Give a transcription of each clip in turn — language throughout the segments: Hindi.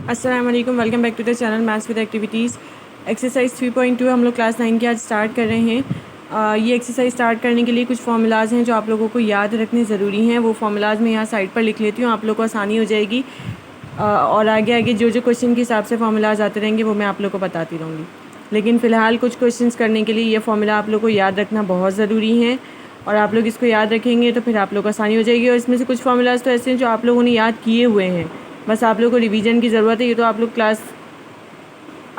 अस्सलाम वालेकुम, welcome back to the channel maths with activities. Exercise 3.2 हम लोग क्लास 9 की आज स्टार्ट कर रहे हैं। ये एक्सरसाइज स्टार्ट करने के लिए कुछ फार्मूलाज हैं जो आप लोगों को याद रखने ज़रूरी हैं। वो फार्मूलाज मैं यहाँ साइड पर लिख लेती हूँ, आप लोग को आसानी हो जाएगी। और आगे आगे जो जो क्वेश्चन के हिसाब से फार्मूलाज आते रहेंगे वो मैं आप लोग को बताती रहूँगी। लेकिन फ़िलहाल कुछ क्वेश्चंस करने के लिए ये फार्मूला आप लोग को याद रखना बहुत ज़रूरी है, और आप लोग इसको याद रखेंगे तो फिर आप लोग को आसानी हो जाएगी। और इसमें से कुछ फार्मूलाज तो ऐसे हैं जो आप लोगों ने याद किए हुए हैं, बस आप लोग को रिवीजन की ज़रूरत है। ये तो आप लोग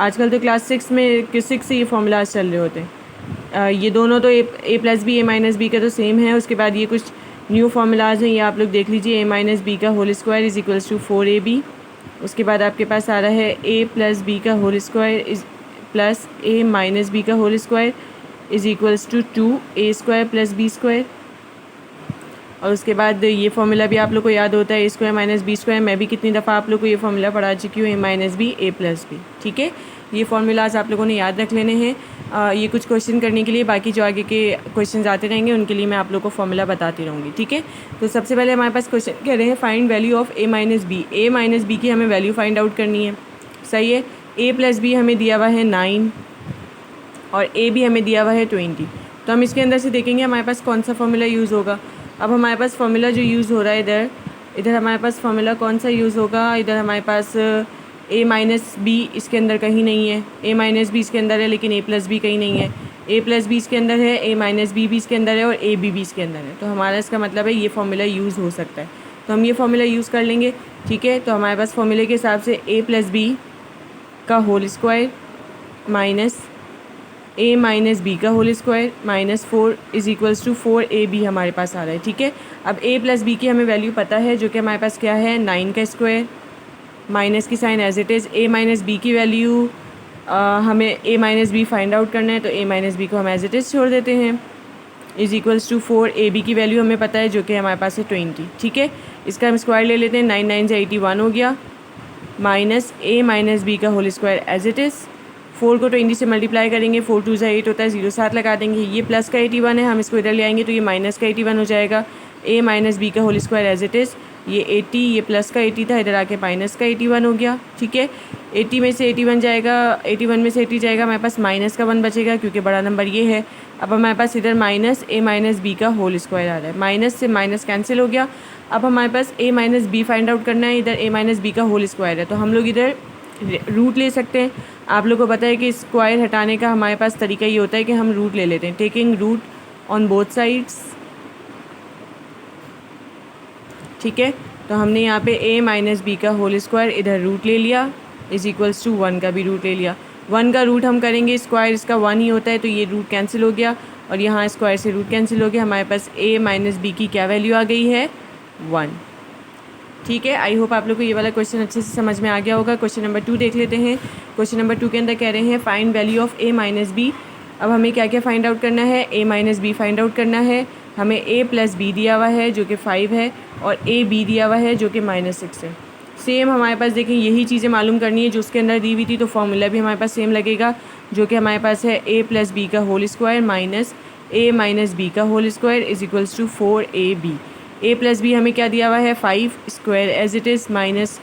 आजकल तो क्लास 6 में 6 से ये फार्मूलाज चल रहे होते हैं। ये दोनों तो ए plus B A minus B का तो सेम है। उसके बाद ये कुछ न्यू फार्मूलाज हैं, ये आप लोग देख लीजिए। ए माइनस बी का whole square is equals to 4ab। उसके बाद आपके पास आ रहा है ए प्लस बी का whole square is plus A minus B का whole square is equals to 2a² plus b²। और उसके बाद ये फार्मूला भी आप लोग को याद होता है, a² माइनस b²। मैं भी कितनी दफ़ा आप लोग को ये फार्मूला पढ़ा चुकी हूँ, a minus B A plus B. ठीक है, ये फार्मूलाज आप लोगों ने याद रख लेने हैं। ये कुछ क्वेश्चन करने के लिए, बाकी जो आगे के क्वेश्चन आते रहेंगे उनके लिए मैं आप लोग को फार्मूला बताती रहूँगी। ठीक है, तो सबसे पहले हमारे पास क्वेश्चन कह रहे हैं find value of a minus B. A minus B की हमें वैल्यू फाइंड आउट करनी है। सही है, a प्लस बी हमें दिया हुआ है 9 और a भी हमें दिया हुआ है 20। तो हम इसके अंदर से देखेंगे हमारे पास कौन सा फार्मूला यूज़ होगा। अब हमारे पास फार्मूला जो यूज़ हो रहा है इधर हमारे पास फार्मूला कौन सा यूज़ होगा। इधर हमारे पास a माइनस बी इसके अंदर कहीं नहीं है, a माइनस बी इसके अंदर है लेकिन a प्लस बी कहीं नहीं है। a प्लस बी इसके अंदर है, a माइनस बी भी इसके अंदर है और a भी इसके अंदर है। तो हमारा इसका मतलब है ये फार्मूला यूज़ हो सकता है, तो हम ये फार्मूला यूज़ कर लेंगे। ठीक है, तो हमारे पास फार्मूले के हिसाब से a प्लस बी का whole square minus a minus B का whole square minus 4 is equals to 4ab हमारे पास आ रहा है। ठीक है, अब a प्लस बी की हमें वैल्यू पता है जो कि हमारे पास क्या है 9 का स्क्वायर, माइनस की sign as it is. a minus B की वैल्यू हमें a minus B find out करना है, तो a माइनस बी को हम एज इट इज़ छोड़ देते हैं। इज़ इक्वल्स टू 4ab की वैल्यू हमें पता है जो कि हमारे पास है 20। ठीक है, इसका हम स्क्वायर ले लेते हैं, 9 9 से 81 हो गया, माइनस a माइनस बी का whole square as it is. 4 को 20 से मल्टीप्लाई करेंगे, 4 2 8 होता है, 0 7 लगा देंगे। ये प्लस का 81 है, हम इसको इधर ले आएंगे तो ये माइनस का 81 हो जाएगा। a माइनस बी का whole square as it is, ये 80, ये प्लस का 80 था, इधर आके माइनस का 81 हो गया। ठीक है, 80 में से 81 जाएगा, 81 में से 80 जाएगा, हमारे पास माइनस का 1 बचेगा क्योंकि बड़ा नंबर ये है। अब हमारे पास इधर माइनस a माइनस बी का होल स्क्वायर आ रहा है, माइनस से माइनस कैंसिल हो गया। अब हमारे पास a minus B find out करना है, इधर a माइनस बी का होल स्क्वायर है, तो हम लोग इधर रूट ले सकते हैं। आप लोगों को पता है कि स्क्वायर हटाने का हमारे पास तरीका ये होता है कि हम रूट ले लेते हैं, taking root on both sides. ठीक है, तो हमने यहाँ पे a माइनस बी का होल स्क्वायर इधर रूट ले लिया, इज़ इक्वल्स टू 1 का भी रूट ले लिया। 1 का रूट हम करेंगे, स्क्वायर इसका 1 ही होता है, तो ये रूट कैंसिल हो गया और यहाँ स्क्वायर से रूट कैंसिल हो गया। हमारे पास a माइनस बी की क्या वैल्यू आ गई है 1। ठीक है, आई होप आप लोग को ये वाला क्वेश्चन अच्छे से समझ में आ गया होगा। क्वेश्चन नंबर 2 देख लेते हैं। क्वेश्चन नंबर 2 के अंदर कह रहे हैं find value of a minus B. अब हमें क्या क्या फाइंड आउट करना है, a minus B find out करना है। हमें a प्लस बी दिया हुआ है जो कि 5 है और a b दिया हुआ है जो कि -6 है। सेम हमारे पास देखें यही चीज़ें मालूम करनी है जो उसके अंदर दी हुई थी, तो फॉर्मूला भी हमारे पास सेम लगेगा जो कि हमारे पास है a प्लस बी का whole square minus a minus B का whole square is equals to 4ab। a plus B हमें क्या दिया हुआ है 5 square as it is, minus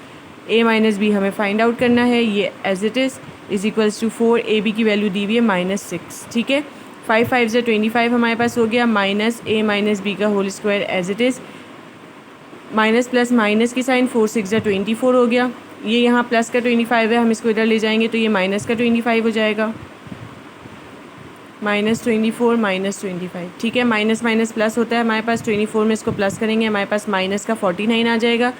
a minus B हमें फाइंड आउट करना है, ये as it is equals to 4ab की वैल्यू दी हुई है -6। ठीक है, 5 5 से 25 हमारे पास हो गया, माइनस a माइनस बी का whole square as it is, minus plus minus की साइन 4 6 से 24 हो गया। ये यहाँ प्लस का 25 है, हम इसको इधर ले जाएंगे तो ये माइनस का 25 हो जाएगा, -24 -25। ठीक है, माइनस माइनस प्लस होता है हमारे पास, 24 में इसको प्लस करेंगे हमारे पास माइनस का 49 आ जाएगा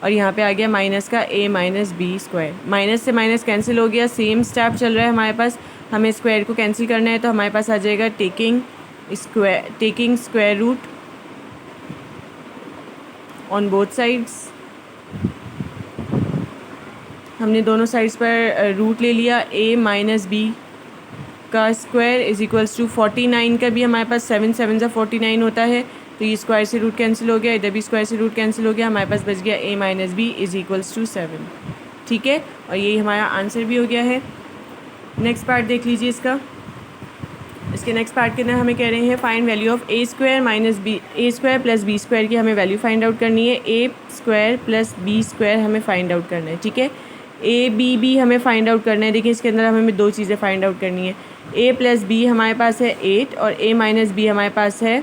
और यहाँ पे आ गया माइनस का a minus B square. Minus से माइनस कैंसिल हो गया, सेम स्टेप चल रहा है हमारे पास, हमें स्क्वायर को कैंसिल करना है, तो हमारे पास आ जाएगा taking square root on both sides. हमने दोनों साइड्स पर रूट ले लिया, a माइनस बी का स्क्वायर इज़ इक्वल्स टू 49 का भी हमारे पास 7 7 से 49 होता है, तो ये स्क्वायर से रूट कैंसिल हो गया, इधर भी स्क्वायर से रूट कैंसिल हो गया, हमारे पास बच गया a minus B is equals to 7। ठीक है, और यही हमारा आंसर भी हो गया है। नेक्स्ट पार्ट देख लीजिए इसका। इसके नेक्स्ट पार्ट के अंदर हमें कह रहे हैं find value of a square minus B, a square plus B square की हमें वैल्यू फाइंड आउट करनी है, a square plus B square हमें फाइंड आउट करना है। ठीक है, ए बी भी हमें फाइंड आउट करना है। देखिए इसके अंदर हमें दो चीज़ें फाइंड आउट करनी है। ए प्लस बी हमारे पास है 8 और ए माइनस बी हमारे पास है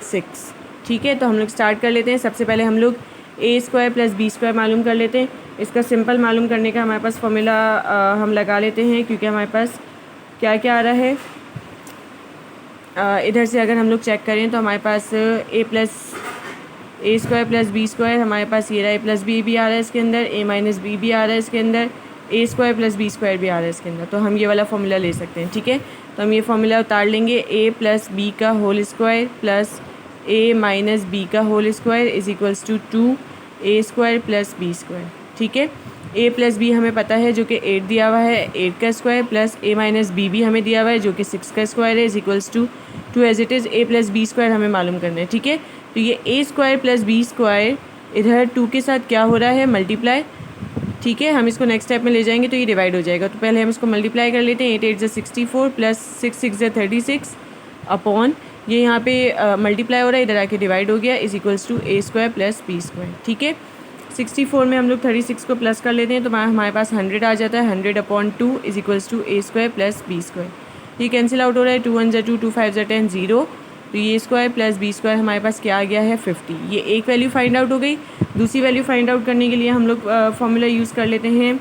6। ठीक है, तो हम लोग स्टार्ट कर लेते हैं। सबसे पहले हम लोग ए स्क्वायर प्लस बी स्क्वायर मालूम कर लेते हैं। इसका सिंपल मालूम करने का हमारे पास फॉर्मूला हम लगा लेते हैं, क्योंकि हमारे पास क्या क्या आ रहा है। इधर से अगर हम लोग चेक करें तो हमारे पास ए स्क्वायर प्लस बी स्क्वायर हमारे पास ये रहा, ए प्लस बी भी आ रहा है इसके अंदर, ए माइनस बी भी आ रहा है इसके अंदर, ए स्क्वायर प्लस बी स्क्वायर भी आ रहा है इसके अंदर। तो हम ये वाला फॉर्मूला ले सकते हैं। ठीक है, तो हम ये फॉर्मूला उतार लेंगे। ए प्लस बी का होल स्क्वायर प्लस ए माइनस बी का whole square is equals to 2 A square plus B square. ठीक है, ए प्लस बी हमें पता है जो कि 8 दिया हुआ है, 8 का स्क्वायर प्लस ए माइनस बी भी हमें दिया हुआ है जो कि 6 का स्क्वायर है is equals to 2 as it is A plus B square हमें मालूम करना है। ठीक है, तो ये A square plus B square इधर 2 के साथ क्या हो रहा है, मल्टीप्लाई। ठीक है, हम इसको नेक्स्ट स्टेप में ले जाएंगे तो ये डिवाइड हो जाएगा। तो पहले हम इसको मल्टीप्लाई कर लेते हैं। 8 8 64 प्लस 6 6 36 अपॉन ये यहाँ पे मल्टीप्लाई हो रहा है, इधर आके डिवाइड हो गया is equals to A square plus B square. ठीक है, 64 में हम लोग 36 को प्लस कर लेते हैं तो हमारे पास 100 आ जाता है। 100 upon 2 is equals to A square plus B square. ये कैंसिल आउट हो रहा है, 2 1 2 2 5 10 0। तो ये स्क्वायर प्लस बी स्क्वायर हमारे पास क्या आ गया है, 50। ये एक वैल्यू फाइंड आउट हो गई। दूसरी वैल्यू फाइंड आउट करने के लिए हम लोग फार्मूला यूज़ कर लेते हैं,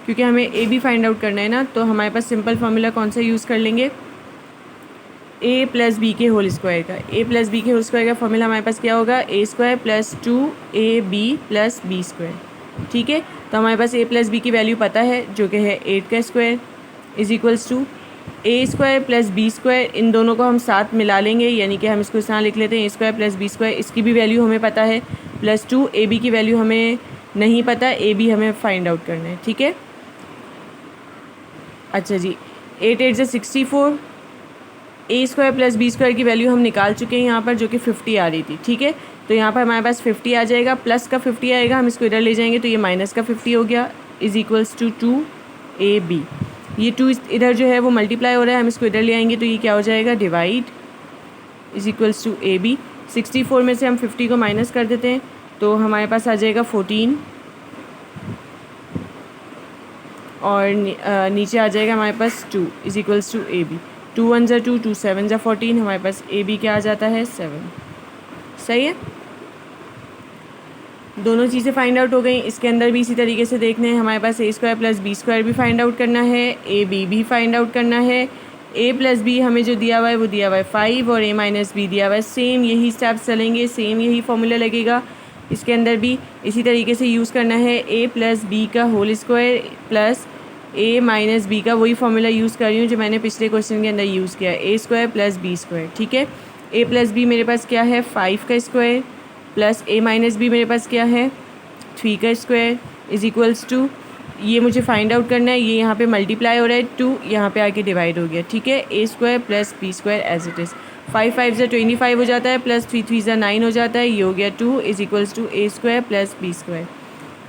क्योंकि हमें ए भी फाइंड आउट करना है ना। तो हमारे पास सिंपल फार्मूला कौन सा यूज़ कर लेंगे, ए प्लस बी के होल स्क्वायर का। ए प्लस बी के होल स्क्वायर का फॉर्मूला हमारे पास क्या होगा, A square plus 2 AB plus B square. ठीक है, तो हमारे पास ए प्लस बी की वैल्यू पता है जो कि है 8 का square is equals to A square plus B square. इन दोनों को हम साथ मिला लेंगे, यानी कि हम इसको इस तरह लिख लेते हैं, ए स्क्वायर प्लस बी स्क्वायर। इसकी भी वैल्यू हमें पता है प्लस 2, ए बी की वैल्यू हमें नहीं पता, ए बी हमें फाइंड आउट करना है। ठीक है, अच्छा जी, 8 8 64, ए स्क्वायर प्लस बी स्क्वायर की वैल्यू हम निकाल चुके हैं यहाँ पर, जो कि 50 आ रही थी। ठीक है, तो यहाँ पर हमारे पास 50 आ जाएगा, प्लस का 50 आएगा, हम इसको इधर ले जाएंगे तो ये माइनस का 50 हो गया इज इक्वल्स टू 2AB। ये 2 इधर जो है वो मल्टीप्लाई हो रहा है, हम इसको इधर ले आएंगे तो ये क्या हो जाएगा, divide is equals to AB। 64 में से हम 50 को माइनस कर देते हैं तो हमारे पास आ जाएगा 14 और नीचे आ जाएगा हमारे पास 2 इज इक्वल्स टू AB। 2 1 2 2 7 14, हमारे पास AB क्या आ जाता है, 7। सही है, दोनों चीज़ें फाइंड आउट हो गई। इसके अंदर भी इसी तरीके से देखने हैं, हमारे पास ए स्क्वायर प्लस बी स्क्वायर भी फाइंड आउट करना है, ए बी भी फाइंड आउट करना है। ए प्लस बी हमें जो दिया हुआ है वो दिया हुआ है 5 और ए माइनस बी दिया हुआ है। सेम यही स्टेप्स चलेंगे, सेम यही फॉर्मूला लगेगा। इसके अंदर भी इसी तरीके से यूज़ करना है, ए प्लस बी का होल स्क्वायर प्लस ए माइनस बी का वही फॉर्मूला यूज़ कर रही हूँ जो मैंने पिछले क्वेश्चन के अंदर यूज़ किया है, A square plus B square. ठीक है, ए प्लस बी मेरे पास क्या है, 5 का स्क्वायर प्लस ए माइनस बी मेरे पास क्या है, 3 का स्क्वायर इज इक्वल्स टू, ये मुझे फाइंड आउट करना है। ये यहाँ पे मल्टीप्लाई हो रहा है, 2 यहाँ पे आके डिवाइड हो गया। ठीक है, A square plus B square as it is. 5 5 25 हो जाता है, प्लस 3 3 9 हो जाता है, ये हो गया 2 is equals to A square plus B square.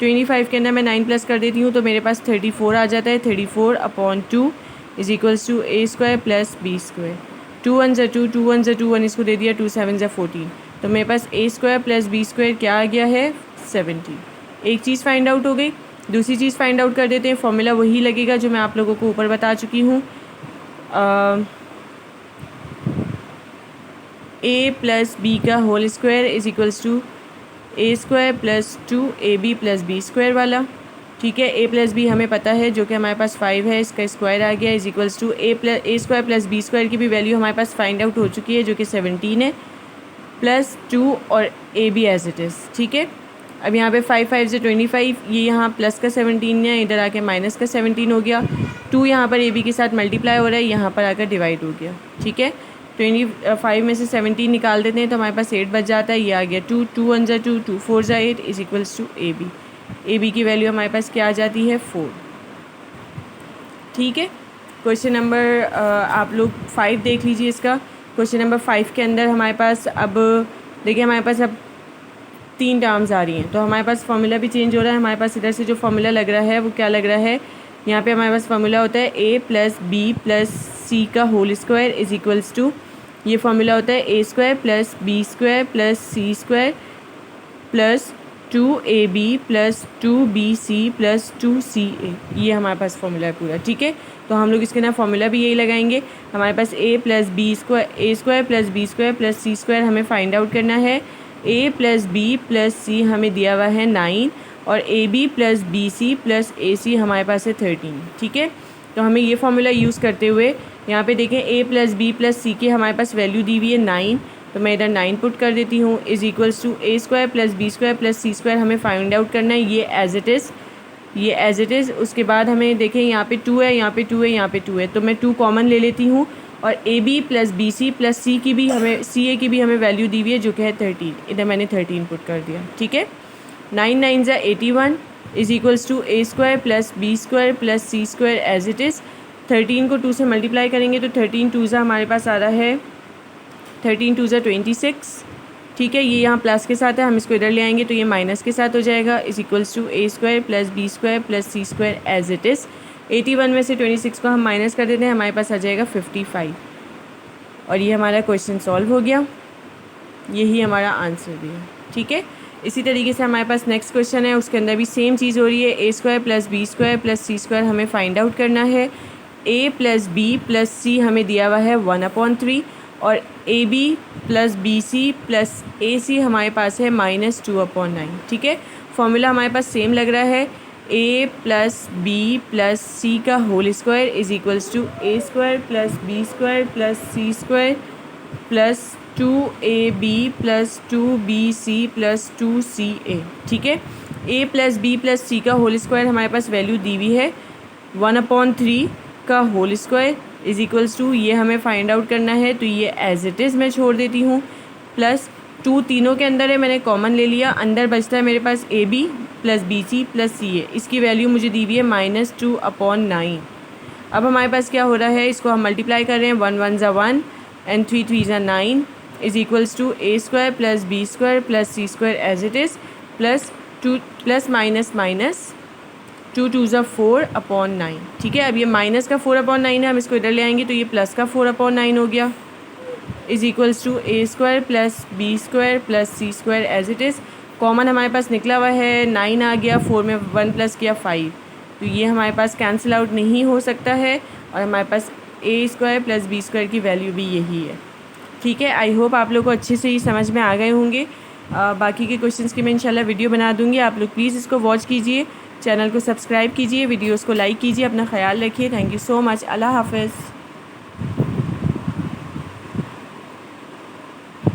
25 के अंदर मैं 9 प्लस कर देती हूँ तो मेरे पास 34 आ जाता है। 34 upon 2 is equals to A square plus B square. 2 1 2 2 1 2 1 इसको दे दिया, 2 7 14, तो मेरे पास ए स्क्वायर प्लस बी स्क्वायर क्या आ गया है, 70। एक चीज़ फाइंड आउट हो गई, दूसरी चीज़ फाइंड आउट कर देते हैं। फॉर्मूला वही लगेगा जो मैं आप लोगों को ऊपर बता चुकी हूँ। ए प्लस बी का whole square is equals to A square plus 2AB plus B square वाला। ठीक है, ए प्लस बी हमें पता है जो कि हमारे पास 5 है, इसका स्क्वायर आ गया is equals to A square plus B square की भी वैल्यू हमारे पास फाइंड आउट हो चुकी है जो कि 17 है, प्लस 2 और AB एज इट इज़। ठीक है, अब यहाँ पे 5 5 से 25, ये यहाँ प्लस का 17 है, इधर आके माइनस का 17 हो गया। 2 यहाँ पर AB के साथ मल्टीप्लाई हो रहा है, यहाँ पर आकर डिवाइड हो गया। ठीक है, 25 में से 17 निकाल देते हैं तो हमारे पास 8 बच जाता है, ये आ गया 2 2 1 2 2 4 8 is equals to AB। AB की वैल्यू हमारे पास क्या आ जाती है, 4। ठीक है, क्वेश्चन नंबर आप लोग 5 देख लीजिए। इसका क्वेश्चन नंबर 5 के अंदर हमारे पास अब देखिए, हमारे पास अब 3 टर्म्स आ रही हैं तो हमारे पास फॉर्मूला भी चेंज हो रहा है। हमारे पास इधर से जो फॉर्मूला लग रहा है वो क्या लग रहा है, यहाँ पे हमारे पास फॉर्मूला होता है ए प्लस बी प्लस सी का whole square is equals to, ये फॉर्मूला होता है A square plus B square plus C square plus 2ab plus 2bc plus 2ca, ये हमारे पास फॉर्मूला है पूरा। ठीक है, तो हम लोग इसके ना फॉर्मूला भी यही लगाएंगे। हमारे पास a plus B square, A square plus B square plus C square हमें फाइंड आउट करना है। a plus B plus C हमें दिया हुआ है 9 और ab plus B C plus ac हमारे पास है 13। ठीक है, तो हमें ये फॉर्मूला यूज़ करते हुए यहाँ पे देखें a plus B plus C की हमारे पास वैल्यू दी हुई है 9, तो मैं इधर 9 पुट कर देती हूँ। Is equals to A square plus B square plus C square हमें फाइंड आउट करना है, ये एज इट इज़। उसके बाद हमें देखें यहाँ पे 2 है, यहाँ पे 2 है, यहाँ पे 2 है, तो मैं 2 कॉमन ले लेती हूँ और A B plus B C plus C की भी हमें सी ए की भी हमें वैल्यू दी हुई है जो कि है 13, इधर मैंने 13 पुट कर दिया। ठीक है, 9 9 ज़ा 81 is equals to A square plus B square plus C square as it is. 13 को 2 से मल्टीप्लाई करेंगे तो 13 2 ज़ा हमारे पास आ रहा है 13 2 ज़ा 26। ठीक है, ये यहाँ प्लस के साथ है, हम इसको इधर ले आएंगे तो ये माइनस के साथ हो जाएगा। Is equals to A square plus B square plus C square as it is. 81 में से 26 को हम माइनस कर देते हैं, हमारे पास आ जाएगा 55 और ये हमारा क्वेश्चन सॉल्व हो गया, यही हमारा आंसर भी है। ठीक है, इसी तरीके से हमारे पास नेक्स्ट क्वेश्चन है, उसके अंदर भी सेम चीज़ हो रही है। A square plus B square plus C square हमें फाइंड आउट करना है। a plus B plus C हमें दिया हुआ है 1/3 और A B plus B C plus A C हमारे पास है -2/9। ठीक है, फॉर्मूला हमारे पास सेम लग रहा है, a plus B plus C का whole square is equals to A square plus B square plus C square plus 2ab plus 2bc plus 2ca। ठीक है, a plus B plus C का होल स्क्वायर हमारे पास वैल्यू दी हुई है 1/3 का whole square is equals to, ये हमें फाइंड आउट करना है, तो ये एज इट इज़ मैं छोड़ देती हूँ। प्लस 2 तीनों के अंदर है, मैंने कॉमन ले लिया, अंदर बचता है मेरे पास A B plus B C plus C A, इसकी वैल्यू मुझे दी हुई है -2/9। अब हमारे पास क्या हो रहा है, इसको हम मल्टीप्लाई कर रहे हैं, 1 1 ज़ा 1 एंड 3 3 ज़ा 9 is equals to A square plus B square plus C square as it is plus 2 plus minus minus 2 2 ज़ा 4/9। ठीक है, अब ये माइनस का 4/9 है, हम इसको इधर ले आएंगे तो ये प्लस का 4/9 हो गया। Is equals to A square plus B square plus C square as it is. Common हमारे पास निकला हुआ है, 9 आ गया, 4 में 1 प्लस किया 5, तो ये हमारे पास कैंसिल आउट नहीं हो सकता है और हमारे पास ए स्क्वायर प्लस बी स्क्वायर की वैल्यू भी यही है। ठीक है, आई होप आप लोग को अच्छे से ही समझ में आ गए होंगे। बाकी के क्वेश्चंस की मैं इंशाल्लाह वीडियो बना दूँगी, आप लोग प्लीज़ इसको वॉच कीजिए, चैनल को सब्सक्राइब कीजिए, वीडियोस को लाइक कीजिए, अपना ख्याल रखिए। थैंक यू सो मच, अल्लाह हाफ़िज़।